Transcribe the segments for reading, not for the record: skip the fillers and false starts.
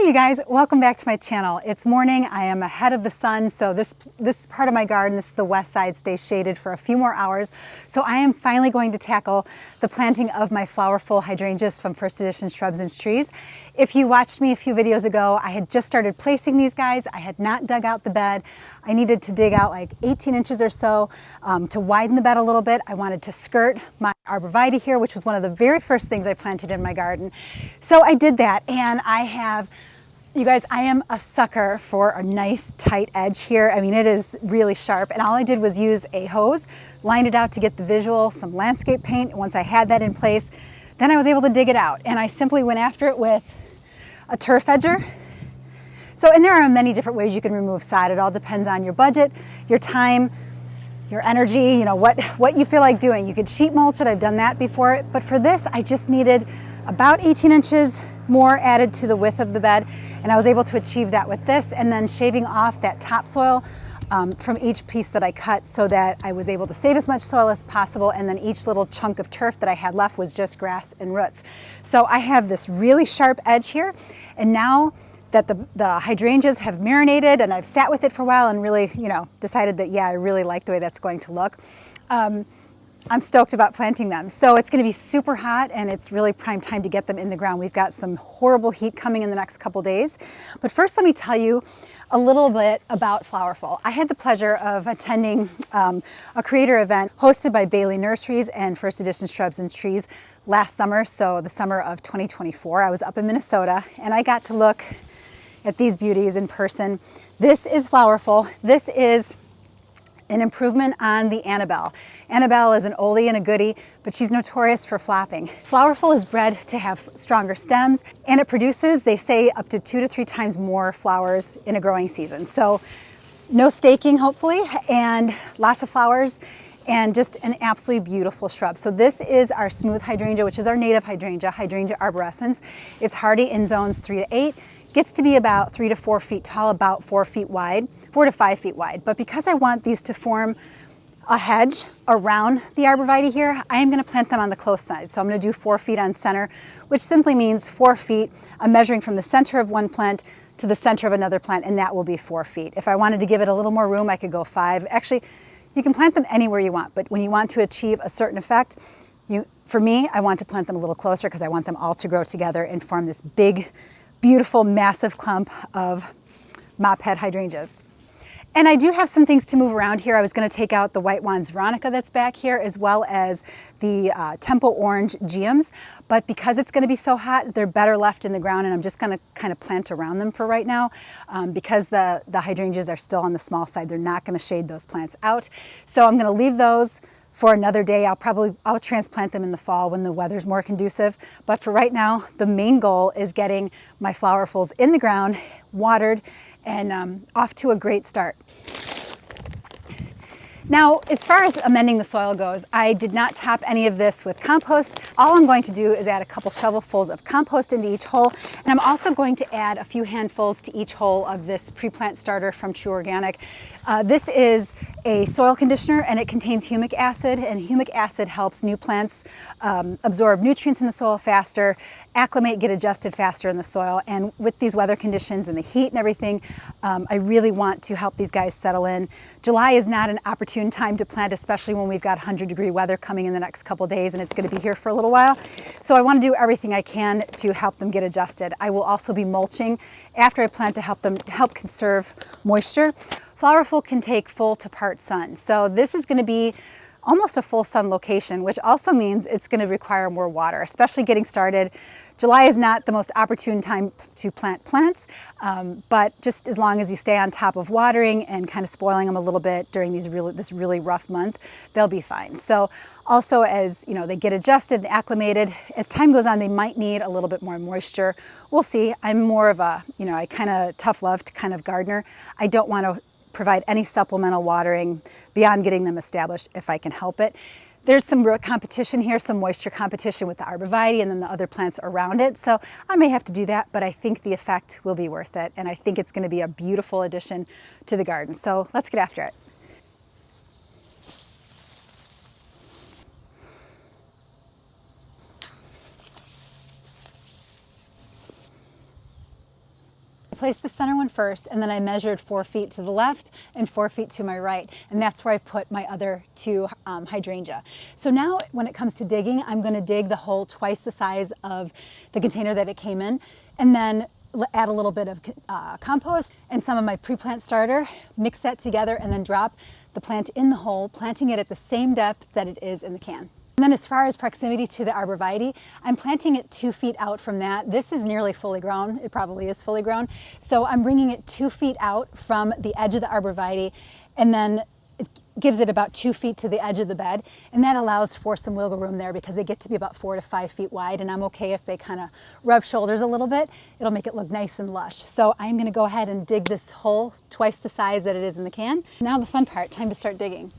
you guys, welcome back to my channel. It's morning, I am ahead of the sun, so this part of my garden, this is the west side, stays shaded for a few more hours. So I am finally going to tackle the planting of my Flowerfull Hydrangeas from First Edition Shrubs and Trees. If you watched me a few videos ago, I had just started placing these guys. I had not dug out the bed. I needed to dig out like 18 inches or so to widen the bed a little bit. I wanted to skirt my arborvitae here, which was one of the very first things I planted in my garden. So I did that, and I have, you guys, I am a sucker for a nice tight edge here. I mean, it is really sharp, and all I did was use a hose, lined it out to get the visual, some landscape paint. Once I had that in place, then I was able to dig it out, and I simply went after it with a turf edger. So, and there are many different ways you can remove sod. It all depends on your budget, your time, your energy, you know, what you feel like doing. You could sheet mulch it, I've done that before, but for this, I just needed about 18 inches more added to the width of the bed, and I was able to achieve that with this, and then shaving off that topsoil from each piece that I cut so that I was able to save as much soil as possible, and then each little chunk of turf that I had left was just grass and roots. So I have this really sharp edge here, and now that the hydrangeas have marinated and I've sat with it for a while and really, you know, decided that, yeah, I really like the way that's going to look. I'm stoked about planting them. So it's going to be super hot, and it's really prime time to get them in the ground. We've got some horrible heat coming in the next couple days. But first, let me tell you a little bit about Flowerful. I had the pleasure of attending a creator event hosted by Bailey Nurseries and First Edition Shrubs and Trees last summer, so the summer of 2024. I was up in Minnesota, and I got to look at these beauties in person. This is Flowerful. This is an improvement on the Annabelle. Annabelle is an oldie and a goodie, but she's notorious for flopping. Flowerful is bred to have stronger stems, and it produces, they say, up to 2 to 3 times more flowers in a growing season. So no staking, hopefully, and lots of flowers, and just an absolutely beautiful shrub. So this is our smooth hydrangea, which is our native hydrangea, Hydrangea arborescens. It's hardy in zones 3 to 8. Gets to be about 3 to 4 feet tall, about 4 feet wide, 4 to 5 feet wide. But because I want these to form a hedge around the arborvitae here, I am going to plant them on the close side. So I'm going to do 4 feet on center, which simply means 4 feet. I'm measuring from the center of one plant to the center of another plant, and that will be 4 feet. If I wanted to give it a little more room, I could go 5. Actually, you can plant them anywhere you want, but when you want to achieve a certain effect, for me, I want to plant them a little closer because I want them all to grow together and form this big, beautiful, massive clump of mophead hydrangeas. And I do have some things to move around here. I was going to take out the white wands veronica that's back here, as well as the tempo orange geums. But because it's going to be so hot, they're better left in the ground, and I'm just going to kind of plant around them for right now. Because the hydrangeas are still on the small side, they're not going to shade those plants out. So I'm going to leave those for another day. I'll transplant them in the fall when the weather's more conducive. But for right now, the main goal is getting my Flowerfulls in the ground, watered, and off to a great start. Now, as far as amending the soil goes, I did not top any of this with compost. All I'm going to do is add a couple shovelfuls of compost into each hole, and I'm also going to add a few handfuls to each hole of this pre-plant starter from True Organic. This is a soil conditioner, and it contains humic acid, and humic acid helps new plants absorb nutrients in the soil faster, acclimate, get adjusted faster in the soil. And with these weather conditions and the heat and everything, I really want to help these guys settle in. July is not an opportune time to plant, especially when we've got 100-degree weather coming in the next couple days, and it's going to be here for a little while. So I want to do everything I can to help them get adjusted. I will also be mulching after I plant to help conserve moisture. Flowerful can take full to part sun. So this is going to be almost a full sun location, which also means it's going to require more water, especially getting started. July is not the most opportune time to plant plants, but just as long as you stay on top of watering and kind of spoiling them a little bit during this really rough month, they'll be fine. So also, as you know, they get adjusted and acclimated, as time goes on, they might need a little bit more moisture. We'll see. I'm more of a, you know, I kind of tough love kind of gardener. I don't want to provide any supplemental watering beyond getting them established if I can help it. There's some root competition here, some moisture competition with the arborvitae and then the other plants around it. So I may have to do that, but I think the effect will be worth it. And I think it's going to be a beautiful addition to the garden. So let's get after it. I placed the center one first, and then I measured 4 feet to the left and 4 feet to my right, and that's where I put my other two hydrangea. So now when it comes to digging, I'm going to dig the hole twice the size of the container that it came in, and then add a little bit of compost and some of my pre-plant starter, mix that together, and then drop the plant in the hole, planting it at the same depth that it is in the can. And then as far as proximity to the arborvitae, I'm planting it 2 feet out from that. This is nearly fully grown. It probably is fully grown. So I'm bringing it 2 feet out from the edge of the arborvitae, and then it gives it about 2 feet to the edge of the bed. And that allows for some wiggle room there because they get to be about 4 to 5 feet wide. And I'm okay if they kind of rub shoulders a little bit. It'll make it look nice and lush. So I'm going to go ahead and dig this hole twice the size that it is in the can. Now the fun part, time to start digging.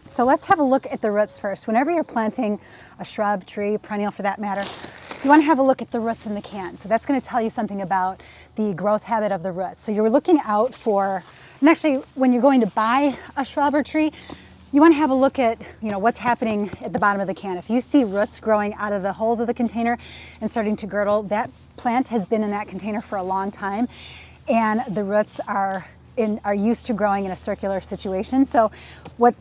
So let's have a look at the roots first. Whenever you're planting a shrub, tree, perennial for that matter, you want to have a look at the roots in the can. So that's going to tell you something about the growth habit of the roots. So you're looking out for, and actually when you're going to buy a shrub or tree, you want to have a look at, what's happening at the bottom of the can. If you see roots growing out of the holes of the container and starting to girdle, that plant has been in that container for a long time, and the roots are used to growing in a circular situation. So what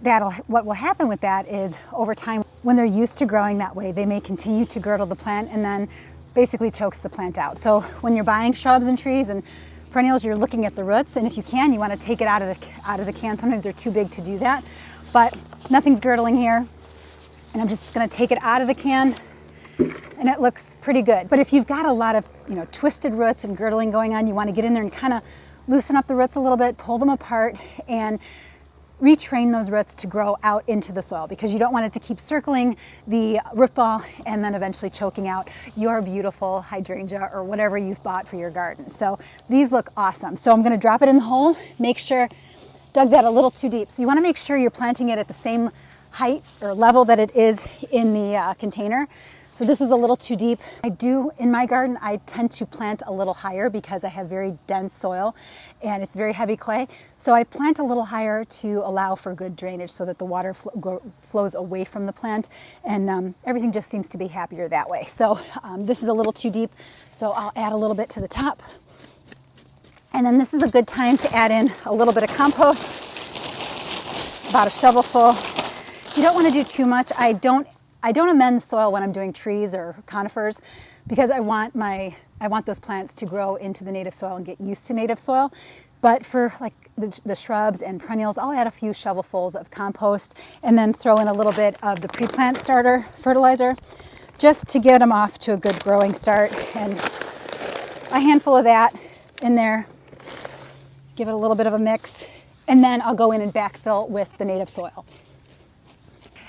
will happen with that is over time, when they're used to growing that way, they may continue to girdle the plant and then basically chokes the plant out. So when you're buying shrubs and trees and perennials, you're looking at the roots, and if you can, you want to take it out of the can. Sometimes they're too big to do that, but nothing's girdling here. And I'm just going to take it out of the can, and it looks pretty good. But if you've got a lot of twisted roots and girdling going on, you want to get in there and kind of loosen up the roots a little bit, pull them apart, and retrain those roots to grow out into the soil, because you don't want it to keep circling the root ball and then eventually choking out your beautiful hydrangea or whatever you've bought for your garden. So these look awesome. So I'm going to drop it in the hole. Make sure, dug that a little too deep. So you want to make sure you're planting it at the same height or level that it is in the container. So this was a little too deep. In my garden, I tend to plant a little higher because I have very dense soil and it's very heavy clay. So I plant a little higher to allow for good drainage so that the water flows away from the plant, and everything just seems to be happier that way. So this is a little too deep, so I'll add a little bit to the top. And then this is a good time to add in a little bit of compost, about a shovelful. You don't want to do too much. I don't amend the soil when I'm doing trees or conifers, because I want those plants to grow into the native soil and get used to native soil. But for like the shrubs and perennials, I'll add a few shovelfuls of compost and then throw in a little bit of the pre-plant starter fertilizer just to get them off to a good growing start. And a handful of that in there, give it a little bit of a mix, and then I'll go in and backfill with the native soil.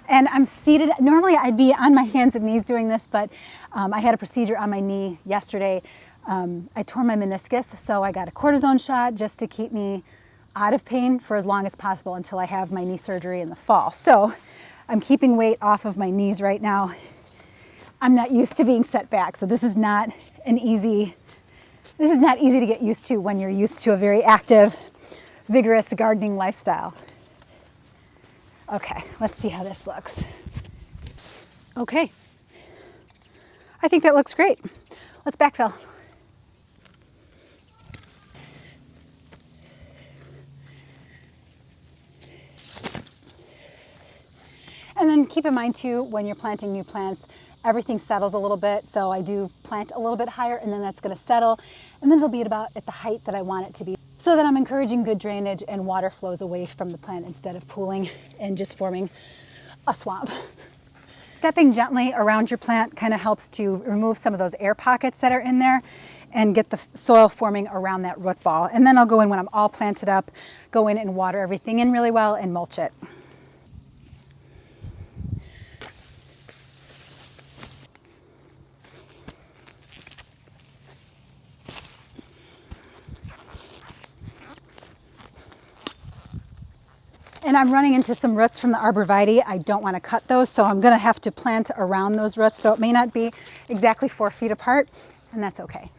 And I'm seated. Normally I'd be on my hands and knees doing this, but I had a procedure on my knee yesterday. I tore my meniscus, so I got a cortisone shot just to keep me out of pain for as long as possible until I have my knee surgery in the fall. So I'm keeping weight off of my knees right now. I'm not used to being set back, so this is not easy to get used to when you're used to a very active, vigorous gardening lifestyle. Okay, let's see how this looks. Okay, I think that looks great. Let's backfill. And then keep in mind too, when you're planting new plants, everything settles a little bit. So I do plant a little bit higher, and then that's going to settle, and then it'll be at the height that I want it to be, so that I'm encouraging good drainage and water flows away from the plant instead of pooling and just forming a swamp. Stepping gently around your plant kind of helps to remove some of those air pockets that are in there and get the soil forming around that root ball. And then I'll go in when I'm all planted up, go in and water everything in really well and mulch it. And I'm running into some roots from the arborvitae. I don't want to cut those, so I'm going to have to plant around those roots. So it may not be exactly 4 feet apart, and that's okay.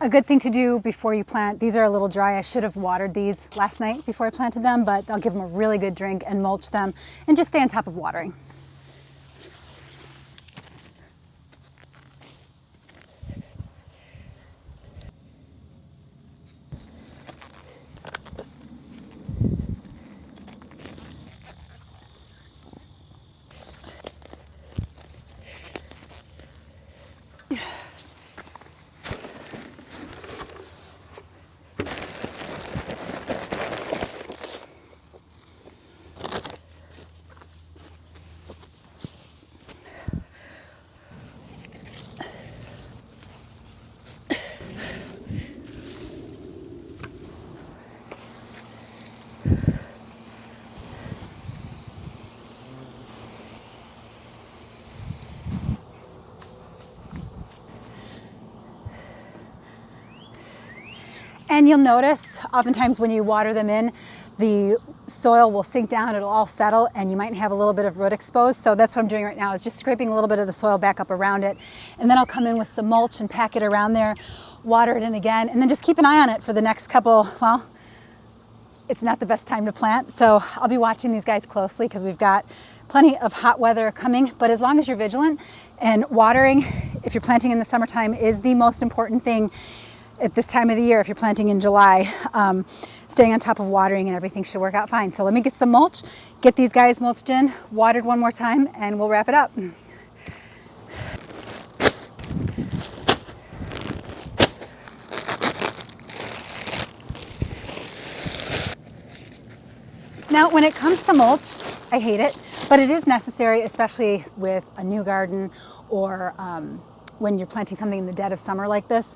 A good thing to do before you plant, these are a little dry. I should have watered these last night before I planted them, but I'll give them a really good drink and mulch them and just stay on top of watering. And you'll notice oftentimes when you water them in, the soil will sink down, it'll all settle, and you might have a little bit of root exposed. So that's what I'm doing right now, is just scraping a little bit of the soil back up around it. And then I'll come in with some mulch and pack it around there, water it in again, and then just keep an eye on it for the next couple, well, it's not the best time to plant. So I'll be watching these guys closely because we've got plenty of hot weather coming, but as long as you're vigilant, and watering, if you're planting in the summertime, is the most important thing at this time of the year. If you're planting in July, staying on top of watering and everything should work out fine. So let me get some mulch, get these guys mulched in, watered one more time, and we'll wrap it up. Now, when it comes to mulch, I hate it, but it is necessary, especially with a new garden or when you're planting something in the dead of summer like this.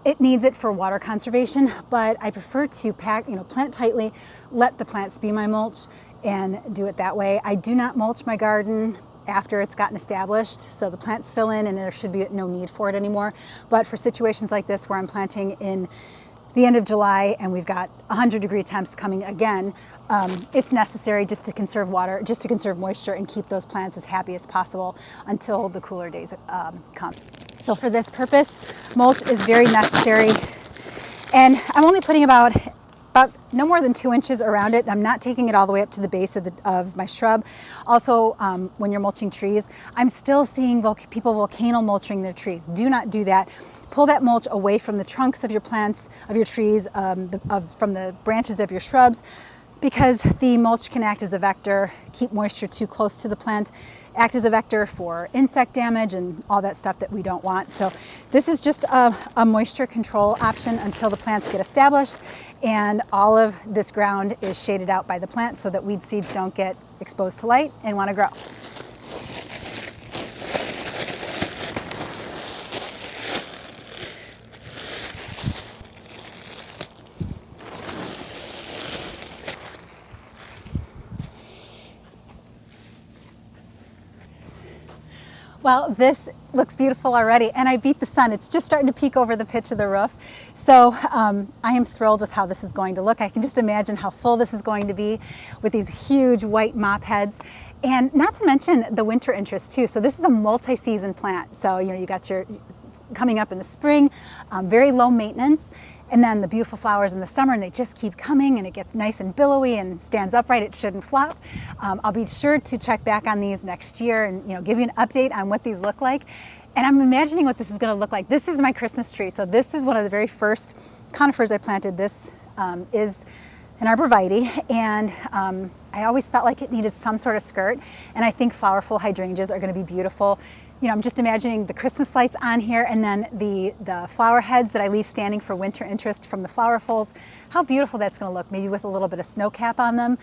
It needs it for water conservation, but I prefer to plant tightly, let the plants be my mulch, and do it that way. I do not mulch my garden after it's gotten established, so the plants fill in and there should be no need for it anymore. But for situations like this where I'm planting in the end of July and we've got 100-degree temps coming again, it's necessary just to conserve water, just to conserve moisture and keep those plants as happy as possible until the cooler days come. So for this purpose, mulch is very necessary. And I'm only putting about no more than 2 inches around it. I'm not taking it all the way up to the base of my shrub. Also, when you're mulching trees, I'm still seeing people volcano mulching their trees. Do not do that. Pull that mulch away from the trunks of your plants, of your trees, from the branches of your shrubs, because the mulch can act as a vector, keep moisture too close to the plant, act as a vector for insect damage and all that stuff that we don't want. So this is just a moisture control option until the plants get established and all of this ground is shaded out by the plants so that weed seeds don't get exposed to light and want to grow. Well, this looks beautiful already, and I beat the sun. It's just starting to peek over the pitch of the roof. So I am thrilled with how this is going to look. I can just imagine how full this is going to be with these huge white mop heads. And not to mention the winter interest too. So this is a multi-season plant. So you got your coming up in the spring, very low maintenance, and then the beautiful flowers in the summer, and they just keep coming, and it gets nice and billowy and stands upright. It shouldn't flop. I'll be sure to check back on these next year and give you an update on what these look like. And I'm imagining what this is going to look like. This is my Christmas tree. So this is one of the very first conifers I planted. This is an arborvitae, and I always felt like it needed some sort of skirt, and I think Flowerfull Hydrangeas are going to be beautiful. I'm just imagining the Christmas lights on here, and then the flower heads that I leave standing for winter interest from the Flowerfulls. How beautiful that's going to look, maybe with a little bit of snow cap on them.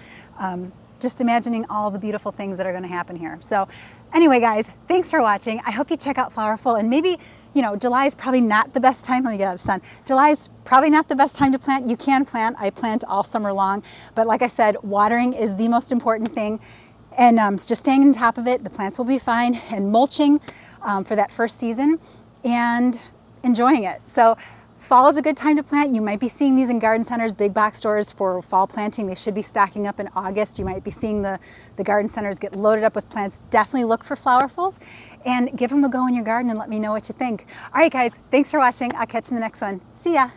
Just imagining all the beautiful things that are going to happen here. So anyway, guys, thanks for watching. I hope you check out Flowerful, and maybe July is probably not the best time. Let me get out of the sun. July is probably not the best time to plant. You can plant. I plant all summer long, but like I said, watering is the most important thing. And just staying on top of it, the plants will be fine, and mulching for that first season and enjoying it. So Fall is a good time to plant. You might be seeing these in garden centers, big box stores for fall planting. They should be stocking up in August. You might be seeing the garden centers get loaded up with plants. Definitely look for Flowerfuls and give them a go in your garden and let me know what you think. All right, guys, thanks for watching. I'll catch you in the next one. See ya.